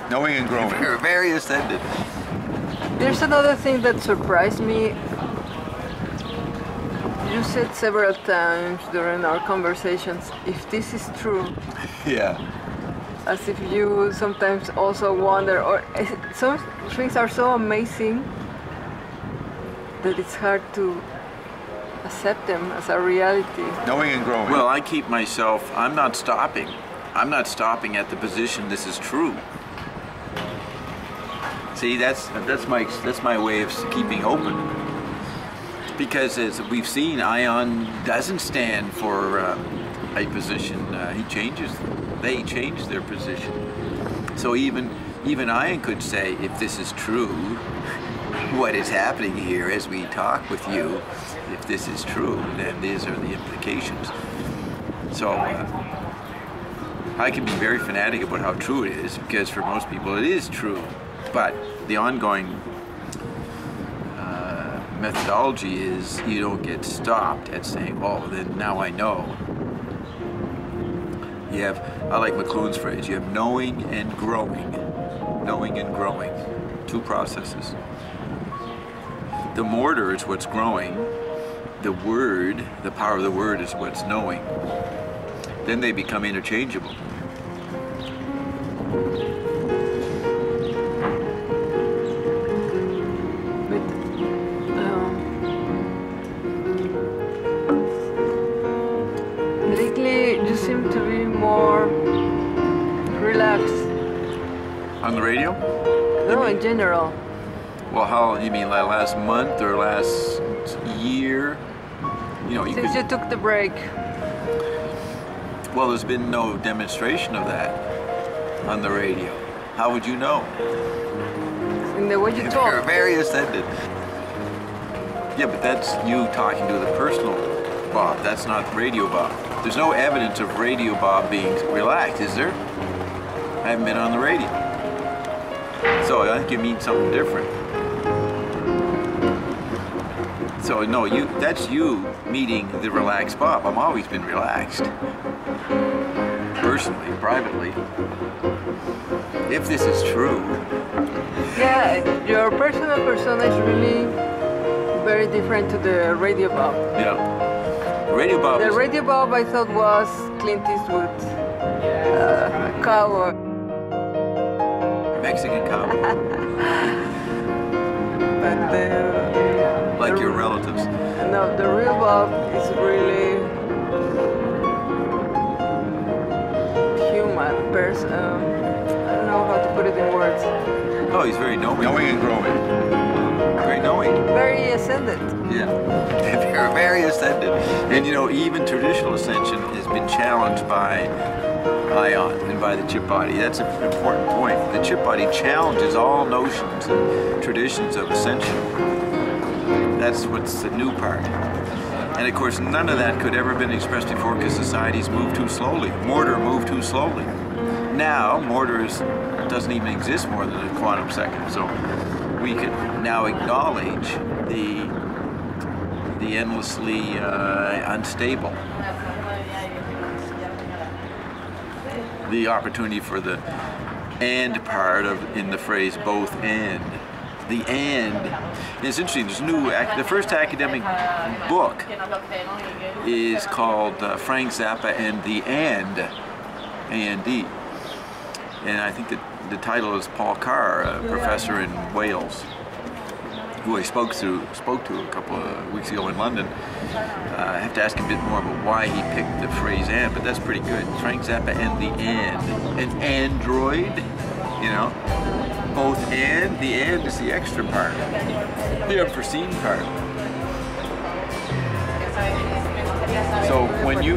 Knowing and growing. Very ascended. There's another thing that surprised me. You said several times during our conversations, if this is true. Yeah. As if you sometimes also wonder, or some things are so amazing that it's hard to accept them as a reality. Knowing and growing. Well, I keep myself, I'm not stopping. I'm not stopping at the position this is true. See, that's my way of keeping open. Because as we've seen, Ion doesn't stand for a position. They change their position. So even Ion could say, if this is true, what is happening here as we talk with you, if this is true, then these are the implications. So I can be very fanatic about how true it is, because for most people it is true. But the ongoing methodology is you don't get stopped at saying, oh, then now I know. You have, I like McLuhan's phrase, you have knowing and growing. Knowing and growing. Two processes. The mortar is what's growing. The word, the power of the word is what's knowing. Then they become interchangeable. Lately, you seem to be more relaxed. On the radio? No, in general. Well, how, you mean like last month or last year? You know, Since you took the break. Well, there's been no demonstration of that on the radio. How would you know? In the way you talk. Very ascended. Yeah, but that's you talking to the personal Bob. That's not radio Bob. There's no evidence of radio Bob being relaxed, is there? I haven't been on the radio. So I think you mean something different. So no, that's you meeting the relaxed Bob. I've always been relaxed. Personally, privately. If this is true. Yeah, your personal persona is really very different to the radio Bob. Yeah. Radio Bob. The radio Bob I thought was Clint Eastwood, a cowboy. Mexican cowboy. But like your relatives. No, the real Bob is really human person. I don't know how to put it in words. Oh, he's very knowing. Knowing and growing. Very knowing. Very ascendant. Yeah. They're very ascendant. And you know, even traditional ascension has been challenged by Ion and by the chip body. That's an important point. The chip body challenges all notions and traditions of ascension. That's what's the new part. And of course, none of that could ever have been expressed before because societies move too slowly. Mortar moved too slowly. Now, mortar doesn't even exist more than a quantum second. So we can now acknowledge the endlessly unstable. The opportunity for the and part of in the phrase both and. The and. And it's interesting, the first academic book is called Frank Zappa and the And, A-N-D. And I think that the title is Paul Carr, a professor in Wales, who I spoke to a couple of weeks ago in London. I have to ask a bit more about why he picked the phrase and, but that's pretty good. Frank Zappa and the And. An android, you know, both and. The and is the extra part, the unforeseen part. So when you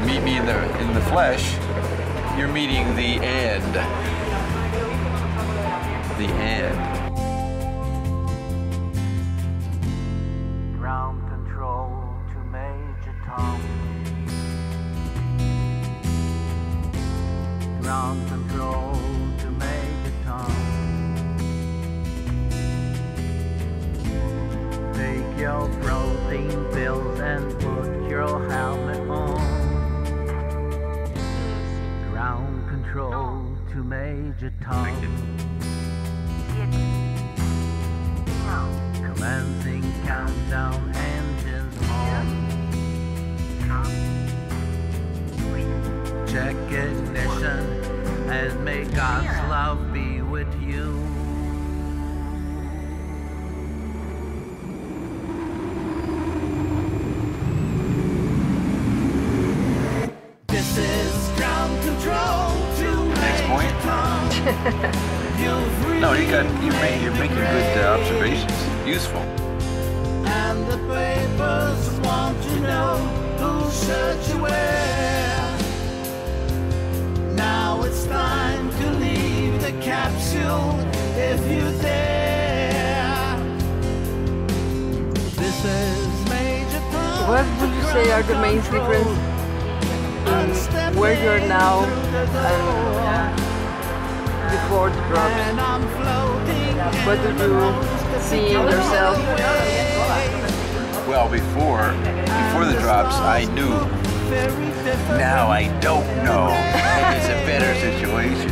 meet me in the flesh, you're meeting the and. The and. Ground control to Major Tom. Ground control to Major Tom. Take your protein pills and put your helmet on. Ground control to Major Tom. Commencing countdown, engines on. Check ignition, and may God's love be with you. This is ground control to Next point. No, you're making good observations. Useful. And the papers want to know whose shirt you wear. Now it's time to leave the capsule if you dare. This is Major Tom. What would you say are the main differences in where you are now and before the drops? And I'm floating. What did you see in yourself? Well, before the drops, I knew. Now I don't know. And it's a better situation.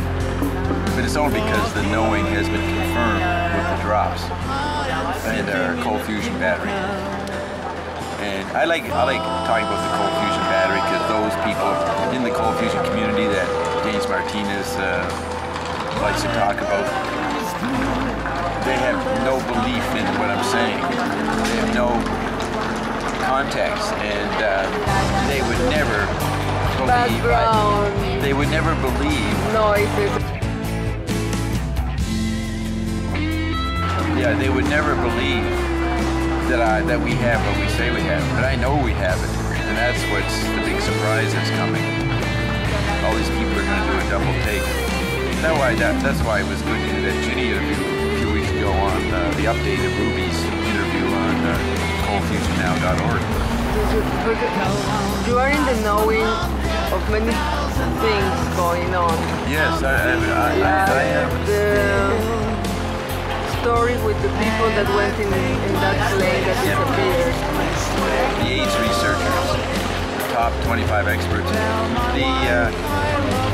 But it's only because the knowing has been confirmed with the drops and our cold fusion battery. And I like talking about the cold fusion battery because those people in the cold fusion community that James Martinez likes to talk about, they have no belief in what I'm saying. They have no context, and they would never believe. Background They would never believe. noises. Yeah, they would never believe that we have what we say we have, but I know we have it, and that's what's the big surprise that's coming. All these people are going to do a double take. That's why it was good to do that Ginny interview a few weeks ago on the update of Ruby's interview on coldfusionnow.org. You are in the knowing of many things going on. Yes, I am. The story with the people that went in that plane that disappeared. The AIDS researchers, the top 25 experts.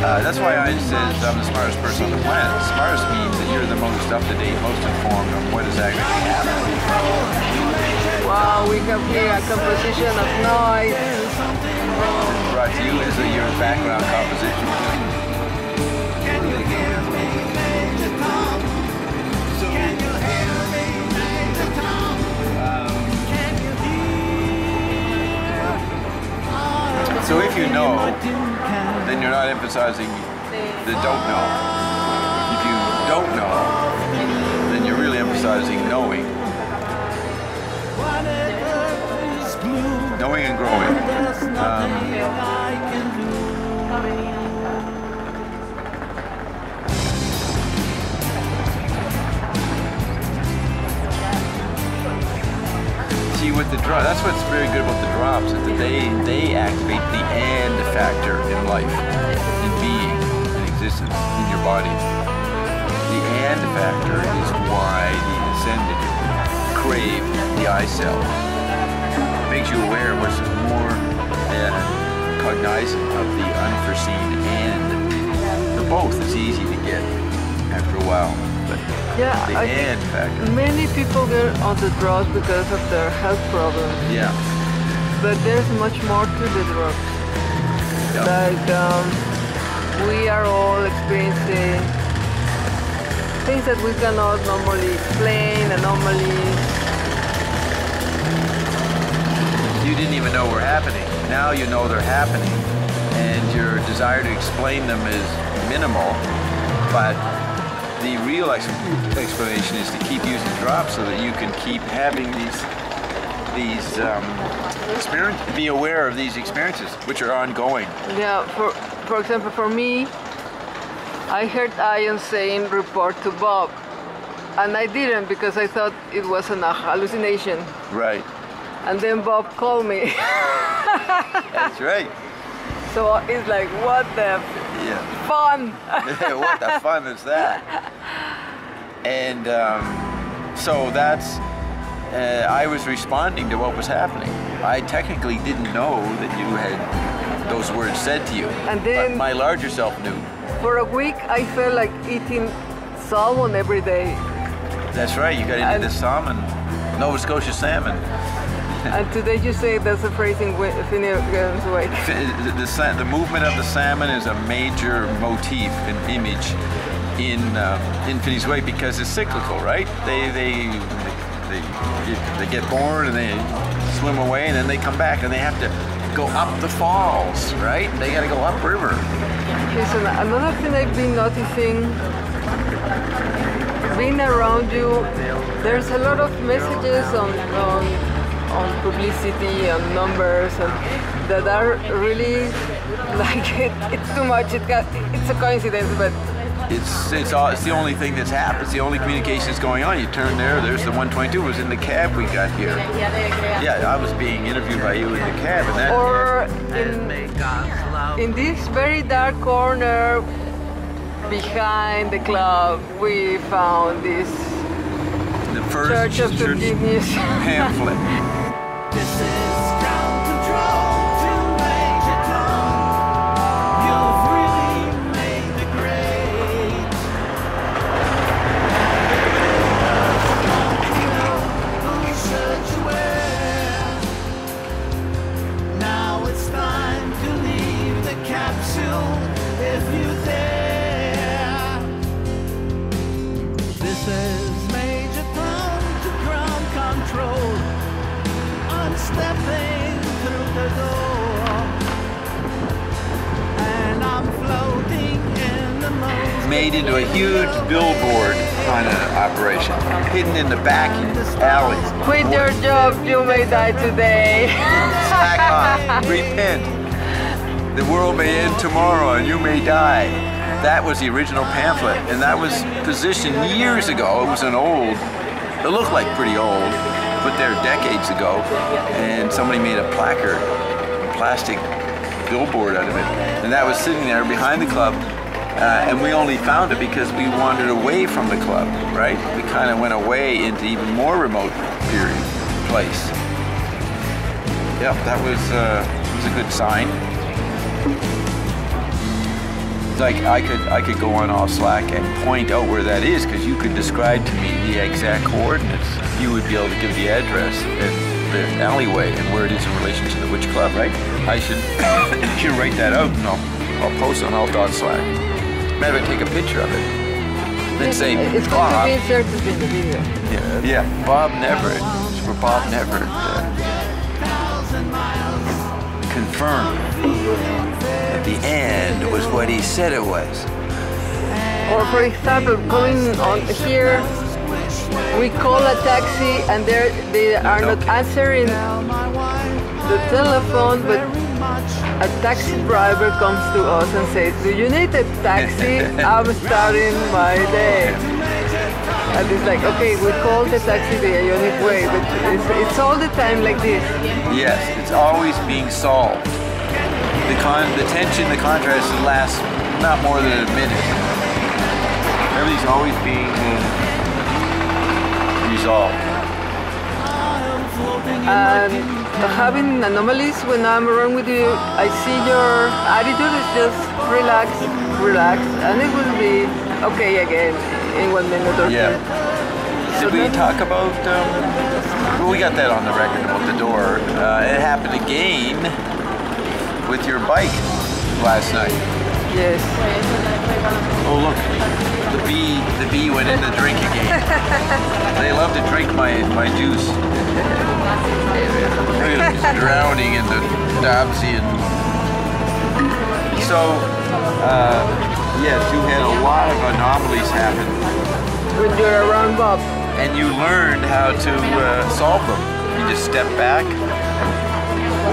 That's why Einstein says I'm the smartest person on the planet. Smartest means that you're the most up-to-date, most informed on what is actually happening. Wow, we have here a composition of noise. Brought to you as your background composition. So if you know, then you're not emphasizing the don't know. If you don't know, then you're really emphasizing knowing. Knowing and growing. See, with the drop, that's what's very good about the drops, is that they activate the and factor in life, in being, in existence, in your body. The and factor is why the ascended crave the I cell. It makes you aware of what's more cognizant of the unforeseen and. The both is easy to get after a while, but Yeah, the I and think factor. many people get on the drugs because of their health problems, Yeah. but there's much more to the drugs. Yep. Like we are all experiencing things that we cannot normally explain, anomalies. You didn't even know were happening. Now you know they're happening, and your desire to explain them is minimal, but the real explanation is to keep using drops so that you can keep having these experiences, be aware of these experiences, which are ongoing. Yeah, for example, for me, I heard Ian saying report to Bob, and I didn't because I thought it was a hallucination. Right. And then Bob called me. That's right. So it's like, what the Yeah. fun! What the fun is that? And so that's, I was responding to what was happening. I technically didn't know that you had those words said to you. And then- But my larger self knew. For a week, I felt like eating salmon every day. That's right, you got into And- the salmon, Nova Scotia salmon. And today you say that's a phrase in Finnegan's Wake. The movement of the salmon is a major motif, an image in Finnegan's Wake because it's cyclical, right? They get born and they swim away and then they come back and they have to go up the falls, right? They got to go upriver. Listen, another thing I've been noticing, being around you, there's a lot of messages on publicity, on numbers, and that are really like it's too much. It's a coincidence, but It's the only thing that's happened. It's the only communication that's going on. You turn there, there's the 122 was in the cab we got here. Yeah, I was being interviewed by you in the cab, and that. or And may God's love in this very dark corner behind the club, we found this the first Church of Forgiveness. pamphlet. This is ground control to Major Tom. You've really made the grade. You know who should you wear? Now it's time to leave the capsule if you dare. This is Major Tom to ground control. I'm stepping through the door, and I'm floating in the most. Made into a huge billboard kind of operation, hidden in the back alleys. Quit your job, you may die today. Sack off, repent. The world may end tomorrow and you may die. That was the original pamphlet, and that was positioned years ago. It was an old, it looked like pretty old, put there decades ago, and somebody made a placard, a plastic billboard out of it, and that was sitting there behind the club, and we only found it because we wandered away from the club, right? We kind of went away into even more remote place. Yeah, that was a good sign. Like I could go on all Slack and point out where that is because you could describe to me the exact coordinates. You would be able to give the address and the alleyway and where it is in relation to the which club, right? I should write that out and I'll post on all.slack. Maybe take a picture of it. Then say It's going to Bob. be inserted in the video. Yeah, Bob Neverett. For Bob Neverett. Confirmed that the end was what he said it was. Or for example, going on here, we call a taxi and they are not answering the telephone, but a taxi driver comes to us and says, "Do you need a taxi? I'm starting my day." And it's like, okay, we call the taxi the Ionic way, but it's all the time like this. Yes, it's always being solved. The tension, the contrast lasts not more than a minute. Everything's always being resolved. And having anomalies when I'm around with you, I see your attitude is just relax, and it will be okay again in 1 minute or Yeah. two. Did we talk about, well, we got that on the record about the door. It happened again with your bike last night. Yes. Oh look, the bee went in the drink again. They love to drink my juice. It's drowning in the Dobsy. So, yes, you had a lot of anomalies happen, When you're around Bob. and you learned how to solve them. You just step back,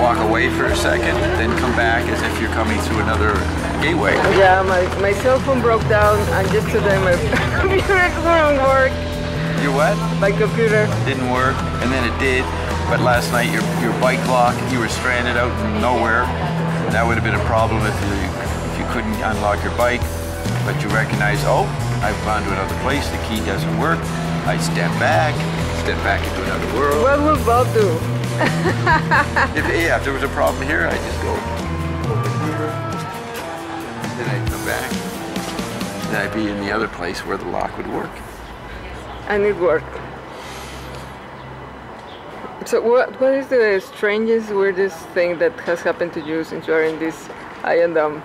walk away for a second, then come back as if you're coming through another gateway. Yeah, my cell phone broke down and yesterday my computer couldn't work. Your what? My computer. Didn't work, and then it did. But last night your bike locked, you were stranded out in nowhere. That would have been a problem if you couldn't unlock your bike. But you recognized, oh, I've gone to another place, the key doesn't work. I step back into another world. What will Bob do? If there was a problem here, I just go back, then I'd be in the other place where the lock would work. And it worked. So what is the strangest, weirdest thing that has happened to you since you are in this Iron Dome?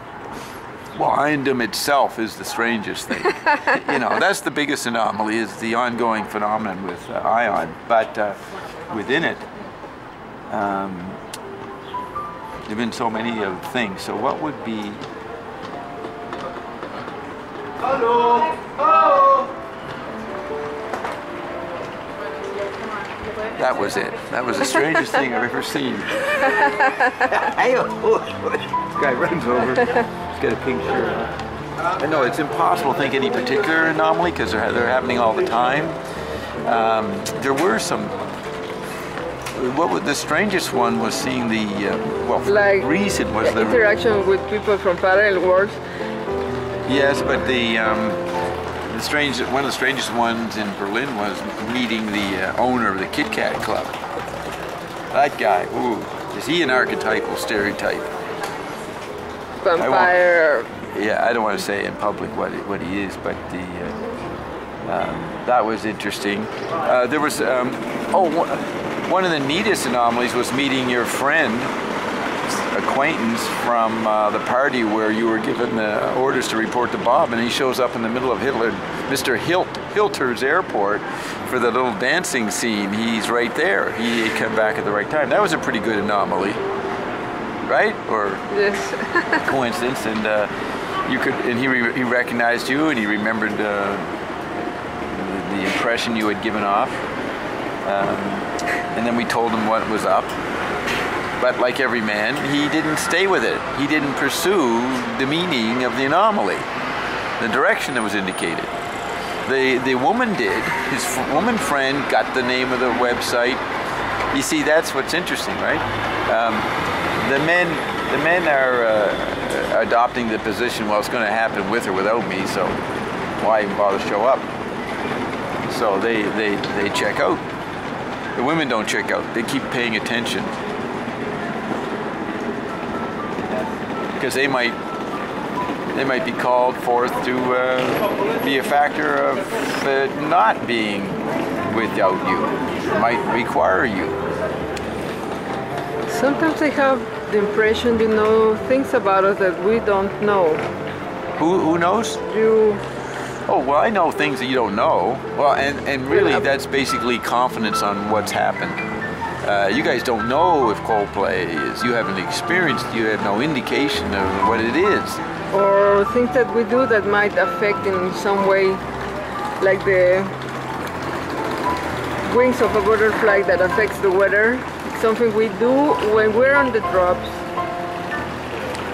Well, Iron Dome itself is the strangest thing. You know, that's the biggest anomaly, is the ongoing phenomenon with Ion. But within it, there have been so many of things. So what would be... Hello! Hello! That was it. That was the strangest thing I've ever seen. This guy runs over. He's got a pink shirt on. I know it's impossible to think any particular anomaly because they're happening all the time. There were some. The strangest one was seeing the like reason was the interaction with people from parallel worlds. Yes, but one of the strangest ones in Berlin was meeting the owner of the Kit Kat Club. That guy, ooh, is he an archetypal stereotype? Vampire. I don't want to say in public what he is, but that was interesting. There was one of the neatest anomalies was meeting your friend, acquaintance from the party where you were given the orders to report to Bob, and he shows up in the middle of Mr. Hilter's airport for the little dancing scene. He's right there. He came back at the right time. That was a pretty good anomaly, right? Or yes. coincidence, and he recognized you, and he remembered the impression you had given off, and then we told him what was up. But like every man, he didn't stay with it. He didn't pursue the meaning of the anomaly, the direction that was indicated. The woman did. His woman friend got the name of the website. You see, that's what's interesting, right? The men are adopting the position, well, it's going to happen with or without me, so why even bother show up? So they check out. The women don't check out. They keep paying attention. Because they might be called forth to be a factor of not being without you. Might require you. Sometimes I have the impression you know things about us that we don't know. Who knows? You. Oh, well, I know things that you don't know. Well, and really that's basically confidence on what's happened. You guys don't know if Coldplay is. You haven't experienced. You have no indication of what it is. Or things that we do that might affect in some way, like the wings of a butterfly that affects the weather. It's something we do when we're on the drops.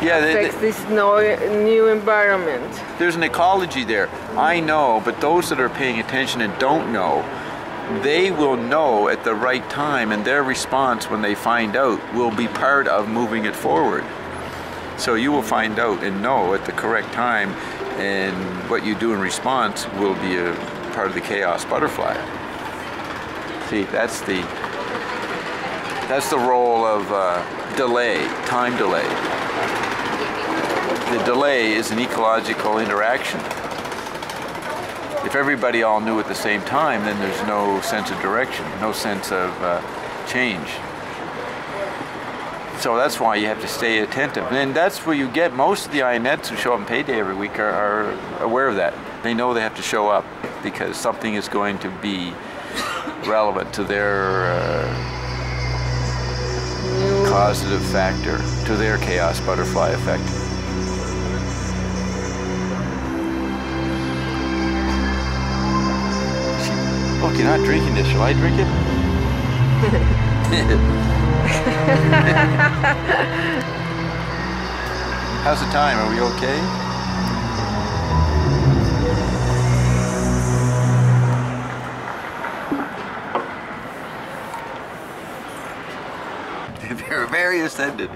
Yeah, affects this new environment. There's an ecology there. I know, but those that are paying attention and don't know, they will know at the right time, and their response when they find out will be part of moving it forward. So you will find out and know at the correct time, and what you do in response will be a part of the chaos butterfly. See, that's the role of delay, time delay. The delay is an ecological interaction. If everybody all knew at the same time, then there's no sense of direction, no sense of change. So that's why you have to stay attentive. And that's where you get most of the IONettes who show up on payday every week are aware of that. They know they have to show up because something is going to be relevant to their causative factor, to their chaos butterfly effect. Look, you're not drinking this. Shall I drink it? How's the time? Are we okay? They're very ascended.